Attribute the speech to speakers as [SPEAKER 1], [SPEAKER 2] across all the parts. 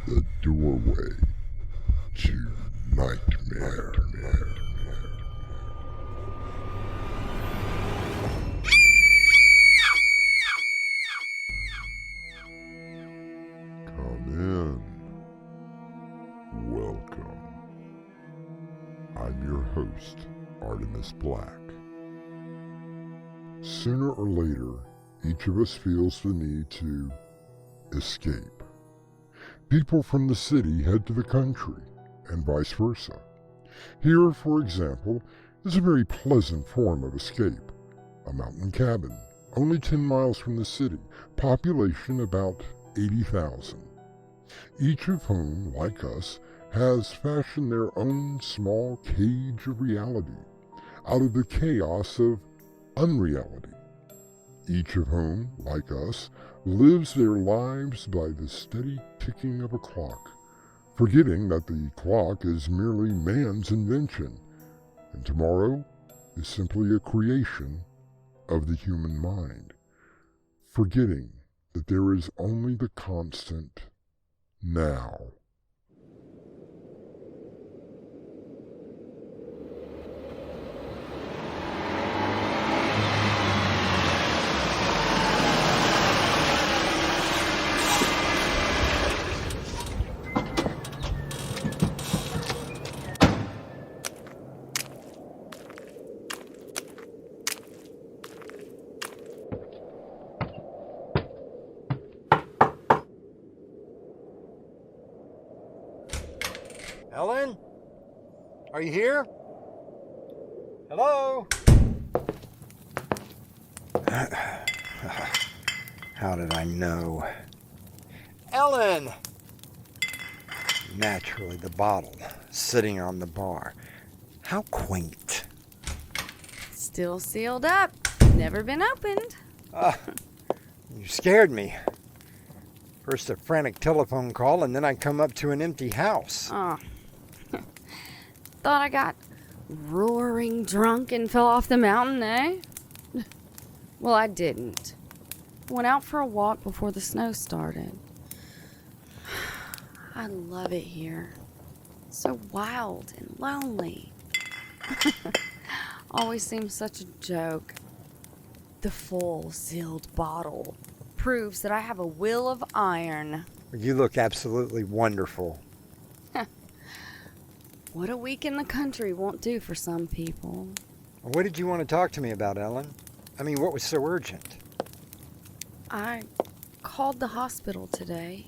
[SPEAKER 1] The doorway to nightmare. Come in. Welcome. I'm your host, Artemis Black. Sooner or later, each of us feels the need to escape. People from the city head to the country, and vice versa. Here, for example, is a very pleasant form of escape. A mountain cabin, only 10 miles from the city, population about 80,000. Each of whom, like us, has fashioned their own small cage of reality out of the chaos of unreality. Each of whom, like us, lives their lives by the steady ticking of a clock, forgetting that the clock is merely man's invention, and tomorrow is simply a creation of the human mind, forgetting that there is only the constant now.
[SPEAKER 2] Ellen? Are you here? Hello? How did I know? Ellen! Naturally, the bottle sitting on the bar. How quaint.
[SPEAKER 3] Still sealed up. Never been opened.
[SPEAKER 2] You scared me. First a frantic telephone call, and then I come up to an empty house.
[SPEAKER 3] Oh. Thought I got roaring drunk and fell off the mountain, eh? Well, I didn't. Went out for a walk before the snow started. I love it here. So wild and lonely. Always seems such a joke. The full sealed bottle proves that I have a will of iron.
[SPEAKER 2] You look absolutely wonderful.
[SPEAKER 3] What a week in the country won't do for some people.
[SPEAKER 2] What did you want to talk to me about, Ellen? I mean, what was so urgent?
[SPEAKER 3] I called the hospital today.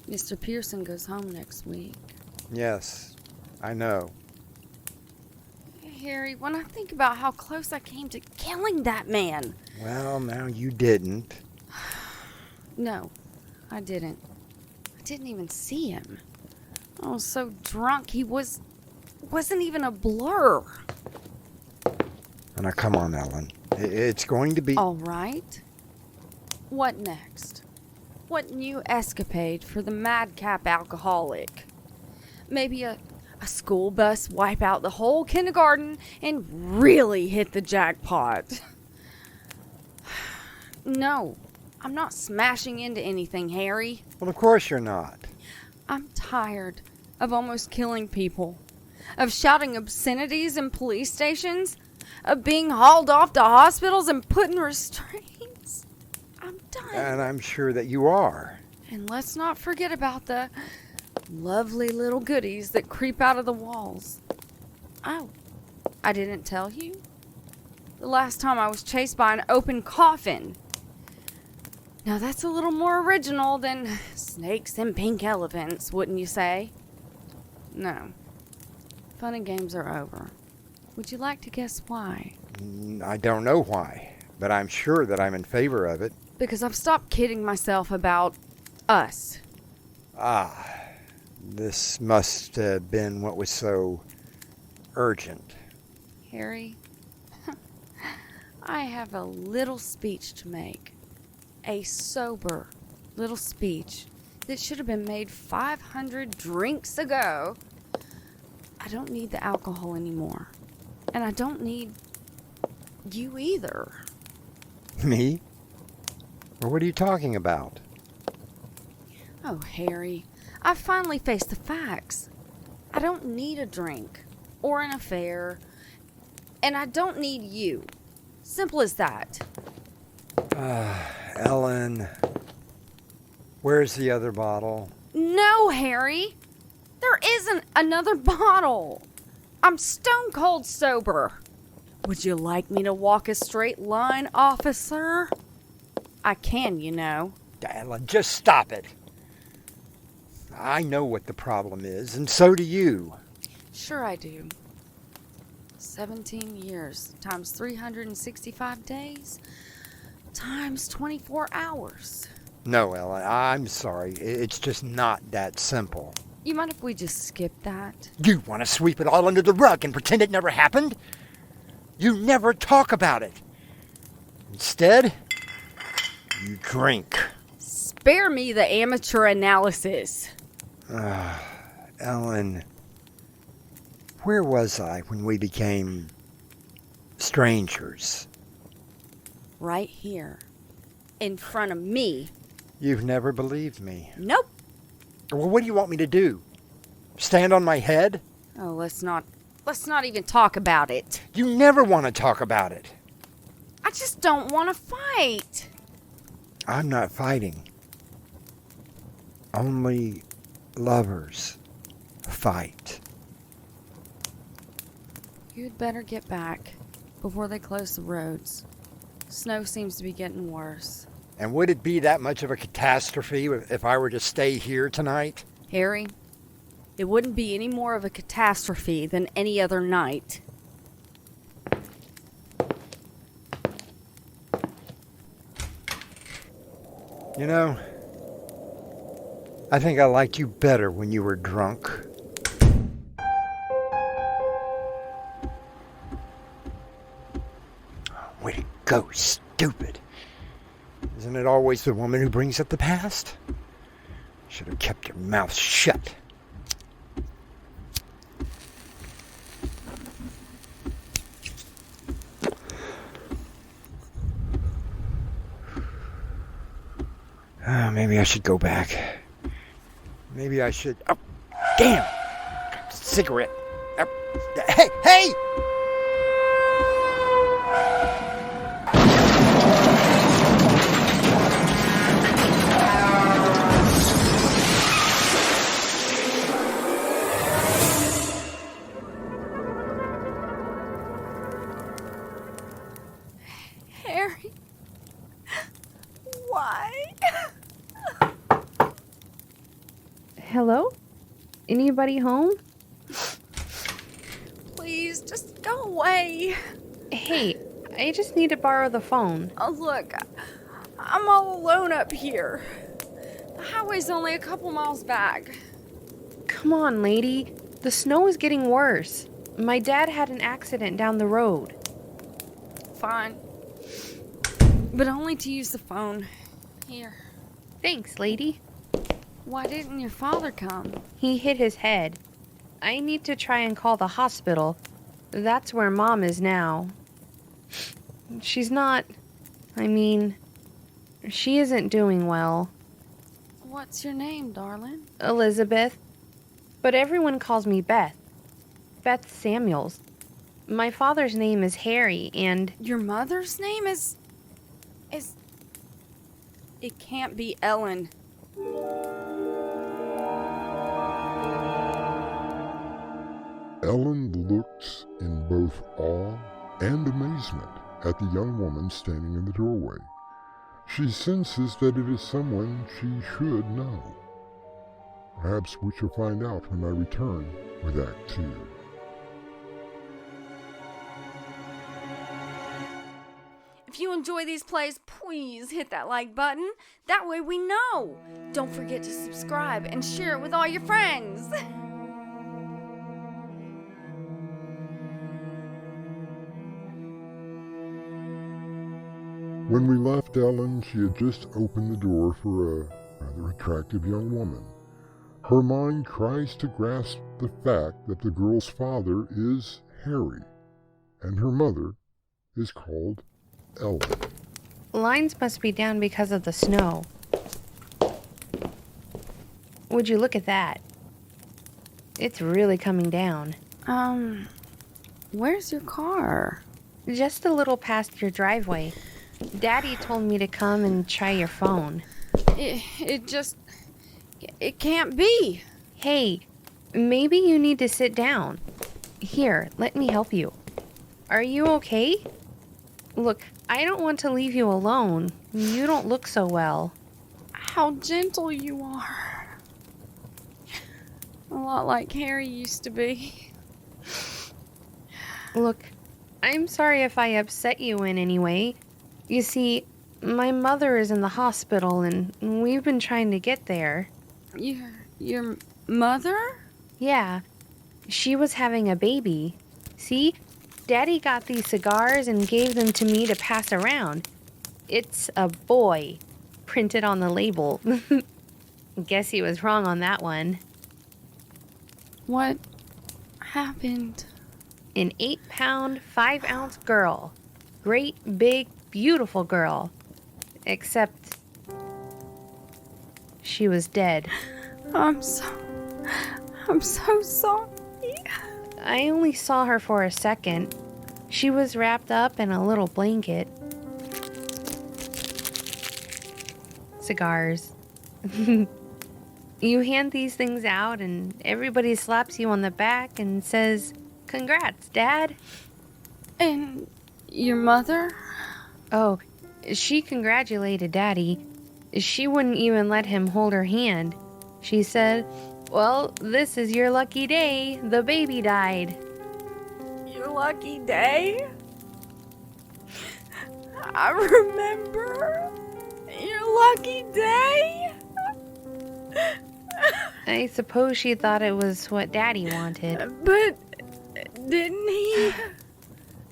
[SPEAKER 3] Mr. Pearson goes home next week.
[SPEAKER 2] Yes, I know.
[SPEAKER 3] Harry, when I think about how close I came to killing that man.
[SPEAKER 2] Well, now you didn't.
[SPEAKER 3] No, I didn't. I didn't even see him. I was so drunk, he wasn't even a blur.
[SPEAKER 2] Now, come on, Ellen. It's going to be...
[SPEAKER 3] All right. What next? What new escapade for the madcap alcoholic? Maybe a school bus wipe out the whole kindergarten and really hit the jackpot. No, I'm not smashing into anything, Harry.
[SPEAKER 2] Well, of course you're not.
[SPEAKER 3] I'm tired of almost killing people, of shouting obscenities in police stations, of being hauled off to hospitals and put in restraints. I'm done.
[SPEAKER 2] And I'm sure that you are.
[SPEAKER 3] And let's not forget about the lovely little goodies that creep out of the walls. Oh, I didn't tell you? The last time I was chased by an open coffin. Now that's a little more original than snakes and pink elephants, wouldn't you say? No. Fun and games are over. Would you like to guess why?
[SPEAKER 2] I don't know why, but I'm sure that I'm in favor of it.
[SPEAKER 3] Because I've stopped kidding myself about us.
[SPEAKER 2] This must have been what was so urgent.
[SPEAKER 3] Harry, I have a little speech to make. A sober little speech that should have been made 500 drinks ago. I don't need the alcohol anymore. And I don't need you either.
[SPEAKER 2] Me? Or what are you talking about?
[SPEAKER 3] Oh, Harry, I've finally faced the facts. I don't need a drink or an affair, and I don't need you. Simple as that.
[SPEAKER 2] Ellen, where's the other bottle?
[SPEAKER 3] No, Harry. There isn't another bottle. I'm stone cold sober. Would you like me to walk a straight line, officer? I can, you know.
[SPEAKER 2] Ellen, just stop it. I know what the problem is, and so do you.
[SPEAKER 3] Sure I do. 17 years times 365 days times 24 hours.
[SPEAKER 2] No, Ellen, I'm sorry. It's just not that simple.
[SPEAKER 3] You mind if we just skip that?
[SPEAKER 2] You want to sweep it all under the rug and pretend it never happened? You never talk about it. Instead, you drink.
[SPEAKER 3] Spare me the amateur analysis.
[SPEAKER 2] Ellen, where was I when we became strangers?
[SPEAKER 3] Right here. In front of me.
[SPEAKER 2] You've never believed me.
[SPEAKER 3] Nope.
[SPEAKER 2] Well, what do you want me to do? Stand on my head?
[SPEAKER 3] Oh, let's not even talk about it.
[SPEAKER 2] You never want to talk about it.
[SPEAKER 3] I just don't want to fight.
[SPEAKER 2] I'm not fighting. Only lovers fight.
[SPEAKER 3] You'd better get back before they close the roads. Snow seems to be getting worse.
[SPEAKER 2] And would it be that much of a catastrophe if I were to stay here tonight?
[SPEAKER 3] Harry, it wouldn't be any more of a catastrophe than any other night.
[SPEAKER 2] You know, I think I liked you better when you were drunk. Way to go, stupid. Isn't it always the woman who brings up the past? Should have kept your mouth shut. Maybe I should go back. Maybe I should... Oh, damn! Cigarette. Hey! Hey!
[SPEAKER 3] Harry, why?
[SPEAKER 4] Hello? Anybody home?
[SPEAKER 3] Please, just go away.
[SPEAKER 4] Hey, I just need to borrow the phone.
[SPEAKER 3] Oh, look, I'm all alone up here. The highway's only a couple miles back.
[SPEAKER 4] Come on, lady. The snow is getting worse. My dad had an accident down the road.
[SPEAKER 3] Fine. But only to use the phone. Here.
[SPEAKER 4] Thanks, lady.
[SPEAKER 3] Why didn't your father come?
[SPEAKER 4] He hit his head. I need to try and call the hospital. That's where Mom is now. She's not... she isn't doing well.
[SPEAKER 3] What's your name, darling?
[SPEAKER 4] Elizabeth. But everyone calls me Beth. Beth Samuels. My father's name is Harry, and...
[SPEAKER 3] Your mother's name is... It can't be Ellen.
[SPEAKER 1] Ellen looks in both awe and amazement at the young woman standing in the doorway. She senses that it is someone she should know. Perhaps we shall find out when I return with Act 2.
[SPEAKER 3] If you enjoy these plays, please hit that like button. That way we know. Don't forget to subscribe and share it with all your friends.
[SPEAKER 1] When we left Ellen, she had just opened the door for a rather attractive young woman. Her mind tries to grasp the fact that the girl's father is Harry, and her mother is called Ellen.
[SPEAKER 4] Lines must be down because of the snow. Would you look at that? It's really coming down.
[SPEAKER 3] Where's your car?
[SPEAKER 4] Just a little past your driveway. Daddy told me to come and try your phone.
[SPEAKER 3] It can't be.
[SPEAKER 4] Hey, maybe you need to sit down. Here, let me help you. Are you okay? Look, I don't want to leave you alone. You don't look so well.
[SPEAKER 3] How gentle you are. A lot like Harry used to be.
[SPEAKER 4] Look, I'm sorry if I upset you in any way. You see, my mother is in the hospital and we've been trying to get there.
[SPEAKER 3] Your mother?
[SPEAKER 4] Yeah, she was having a baby. See, Daddy got these cigars and gave them to me to pass around. It's a boy, printed on the label. Guess he was wrong on that one.
[SPEAKER 3] What happened?
[SPEAKER 4] An 8-pound, 5-ounce girl. Great, big, beautiful girl. Except she was dead.
[SPEAKER 3] I'm so sorry.
[SPEAKER 4] I only saw her for a second. She was wrapped up in a little blanket. Cigars. You hand these things out and everybody slaps you on the back and says, "Congrats, Dad."
[SPEAKER 3] And your mother?
[SPEAKER 4] Oh, she congratulated Daddy. She wouldn't even let him hold her hand. She said, "Well, this is your lucky day. The baby died."
[SPEAKER 3] Your lucky day? I remember. Your lucky day?
[SPEAKER 4] I suppose she thought it was what Daddy wanted.
[SPEAKER 3] But didn't he?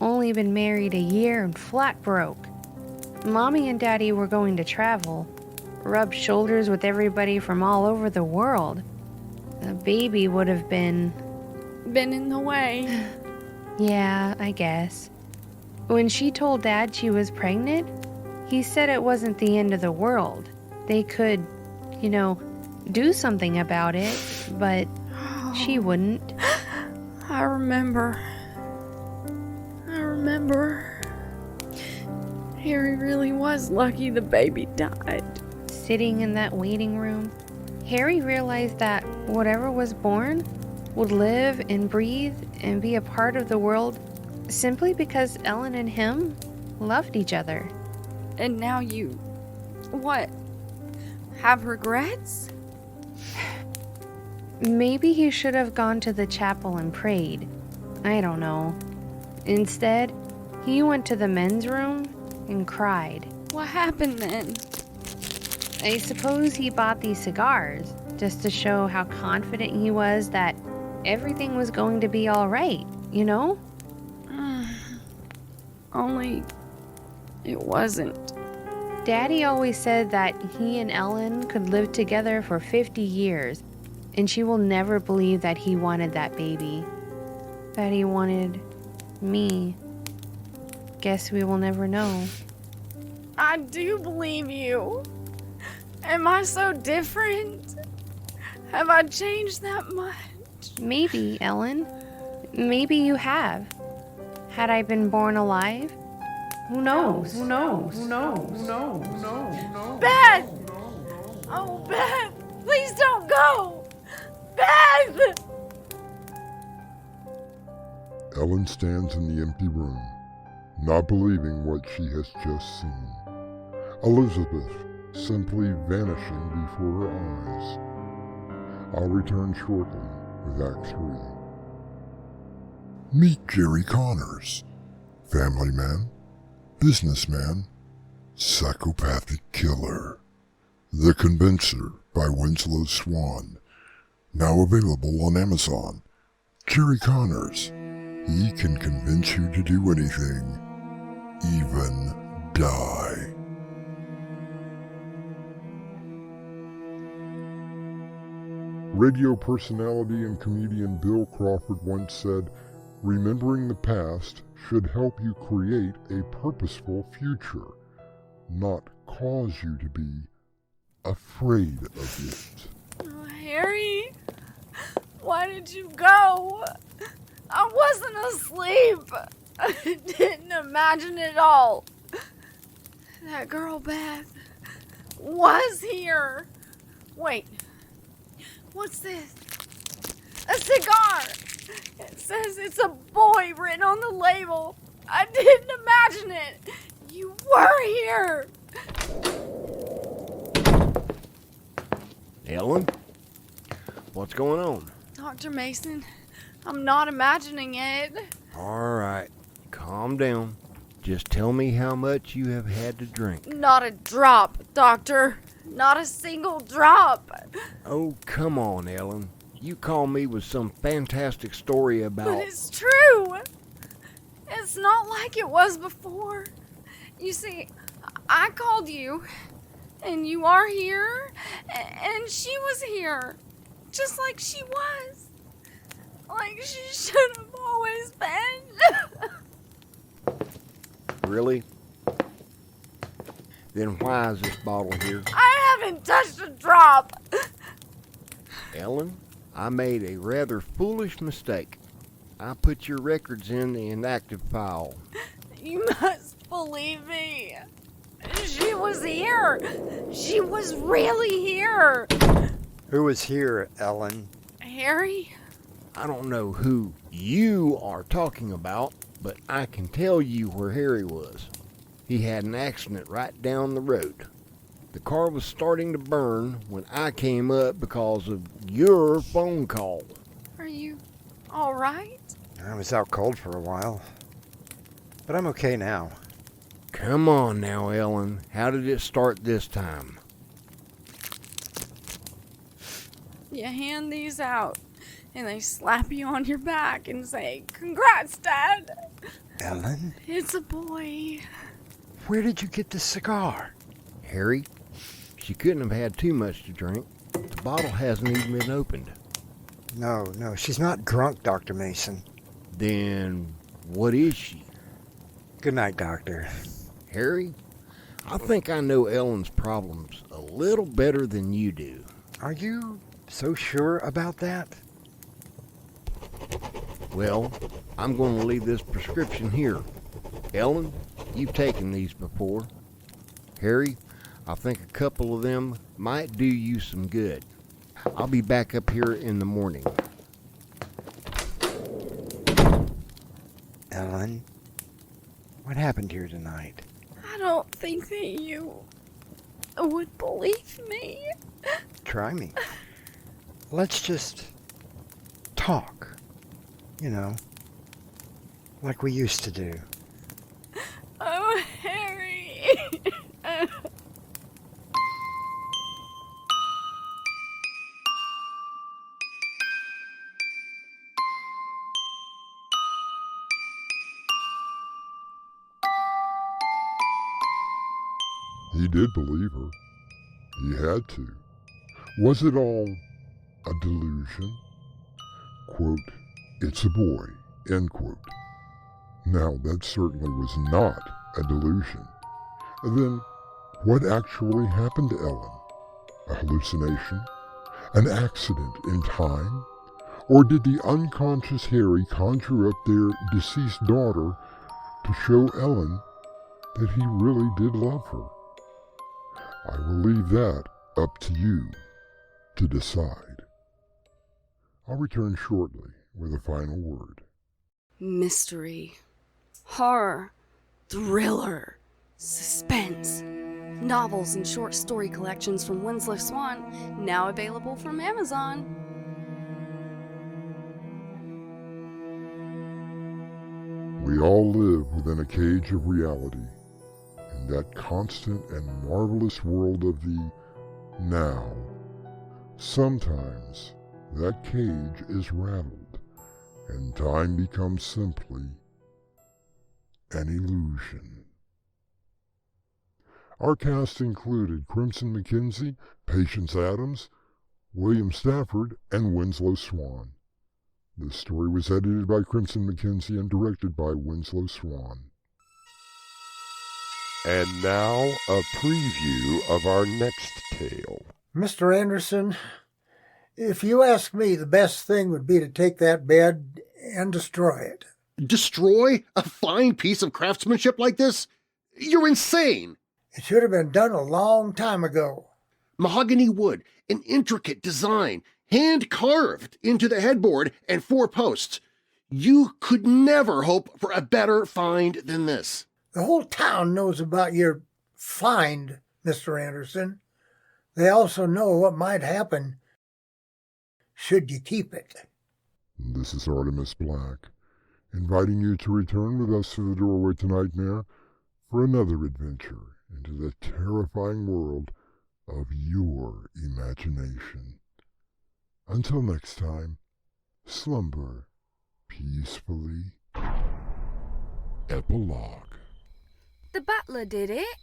[SPEAKER 4] Only been married a year and flat broke. Mommy and Daddy were going to travel, rub shoulders with everybody from all over the world. A baby would have been
[SPEAKER 3] in the way.
[SPEAKER 4] Yeah, I guess. When she told Dad she was pregnant, he said it wasn't the end of the world. They could, do something about it, but she wouldn't.
[SPEAKER 3] I remember. Harry really was lucky the baby died.
[SPEAKER 4] Sitting in that waiting room, Harry realized that whatever was born would live and breathe and be a part of the world simply because Ellen and him loved each other.
[SPEAKER 3] And now you... what? Have regrets?
[SPEAKER 4] Maybe he should have gone to the chapel and prayed. I don't know. Instead, he went to the men's room and cried.
[SPEAKER 3] What happened then?
[SPEAKER 4] I suppose he bought these cigars just to show how confident he was that everything was going to be all right,
[SPEAKER 3] Only it wasn't.
[SPEAKER 4] Daddy always said that he and Ellen could live together for 50 years, and she will never believe that he wanted that baby. That he wanted me. Guess we will never know.
[SPEAKER 3] I do believe you. Am I so different? Have I changed that much?
[SPEAKER 4] Maybe, Ellen. Maybe you have. Had I been born alive? Who knows?
[SPEAKER 3] Beth! Oh, Beth! Please don't go! Beth!
[SPEAKER 1] Ellen stands in the empty room, not believing what she has just seen. Elizabeth simply vanishing before her eyes. I'll return shortly with Act 3. Meet Jerry Connors, family man, businessman, psychopathic killer. The Convincer by Winslow Swan, now available on Amazon. Jerry Connors, he can convince you to do anything, even die. Radio personality and comedian Bill Crawford once said, "Remembering the past should help you create a purposeful future, not cause you to be afraid of it."
[SPEAKER 3] Oh, Harry, why did you go? I wasn't asleep. I didn't imagine it all. That girl Beth was here. Wait, what's this? A cigar. It says it's a boy written on the label. I didn't imagine it. You were here.
[SPEAKER 2] Ellen? What's going on?
[SPEAKER 3] Dr. Mason, I'm not imagining it.
[SPEAKER 2] All right, calm down. Just tell me how much you have had to drink.
[SPEAKER 3] Not a drop, Doctor. Not a single drop.
[SPEAKER 2] Oh, come on, Ellen. You call me with some fantastic story about...
[SPEAKER 3] But it's true. It's not like it was before. You see, I called you, and you are here, and she was here, just like she was. Like she should have always been.
[SPEAKER 2] Really? Then why is this bottle here?
[SPEAKER 3] I haven't touched a drop.
[SPEAKER 2] Ellen, I made a rather foolish mistake. I put your records in the inactive file.
[SPEAKER 3] You must believe me. She was here. She was really here.
[SPEAKER 2] Who was here, Ellen?
[SPEAKER 3] Harry?
[SPEAKER 2] I don't know who you are talking about, but I can tell you where Harry was. He had an accident right down the road. The car was starting to burn when I came up because of your phone call.
[SPEAKER 3] Are you all right?
[SPEAKER 5] I was out cold for a while, but I'm okay now.
[SPEAKER 2] Come on now, Ellen. How did it start this time?
[SPEAKER 3] You hand these out, and they slap you on your back and say, "Congrats, Dad."
[SPEAKER 5] Ellen,
[SPEAKER 3] It's a boy.
[SPEAKER 5] where did you get this cigar?
[SPEAKER 2] Harry, she couldn't have had too much to drink. The bottle hasn't even been opened.
[SPEAKER 5] No, she's not drunk, Dr. Mason.
[SPEAKER 2] Then what is she?
[SPEAKER 5] Good night, Doctor.
[SPEAKER 2] Harry, I think I know Ellen's problems a little better than you do.
[SPEAKER 5] Are you so sure about that?
[SPEAKER 2] Well, I'm going to leave this prescription here. Ellen, you've taken these before. Harry, I think a couple of them might do you some good. I'll be back up here in the morning.
[SPEAKER 5] Ellen, what happened here tonight?
[SPEAKER 3] I don't think that you would believe me.
[SPEAKER 5] Try me. Let's just talk. You know, like we used to do.
[SPEAKER 3] Oh, Harry.
[SPEAKER 1] He did believe her. He had to. Was it all a delusion? Quote, "It's a boy," end quote. Now, that certainly was not a delusion. Then, what actually happened to Ellen? A hallucination? An accident in time? Or did the unconscious Harry conjure up their deceased daughter to show Ellen that he really did love her? I will leave that up to you to decide. I'll return shortly with a final word.
[SPEAKER 3] Mystery, horror, thriller, suspense. Novels and short story collections from Winslow Swan, now available from Amazon.
[SPEAKER 1] We all live within a cage of reality, in that constant and marvelous world of the now. Sometimes that cage is rattled, and time becomes simply an illusion. Our cast included Crimson McKenzie, Patience Adams, William Stafford, and Winslow Swan. This story was edited by Crimson McKenzie and directed by Winslow Swan.
[SPEAKER 6] And now, a preview of our next tale.
[SPEAKER 7] Mr. Anderson,
[SPEAKER 6] If you ask me, the best thing would be to take that bed and destroy it.
[SPEAKER 7] Destroy a fine piece of craftsmanship like this? You're insane!
[SPEAKER 6] It should have been done a long time ago.
[SPEAKER 7] Mahogany wood, an intricate design, hand-carved into the headboard and 4 posts. You could never hope for a better find than this.
[SPEAKER 6] The whole town knows about your find, Mr. Anderson. They also know what might happen should you keep it.
[SPEAKER 1] This is Artemis Black, inviting you to return with us to the doorway to Nightmare for another adventure into the terrifying world of your imagination. Until next time, slumber peacefully. Epilogue.
[SPEAKER 3] The butler did it.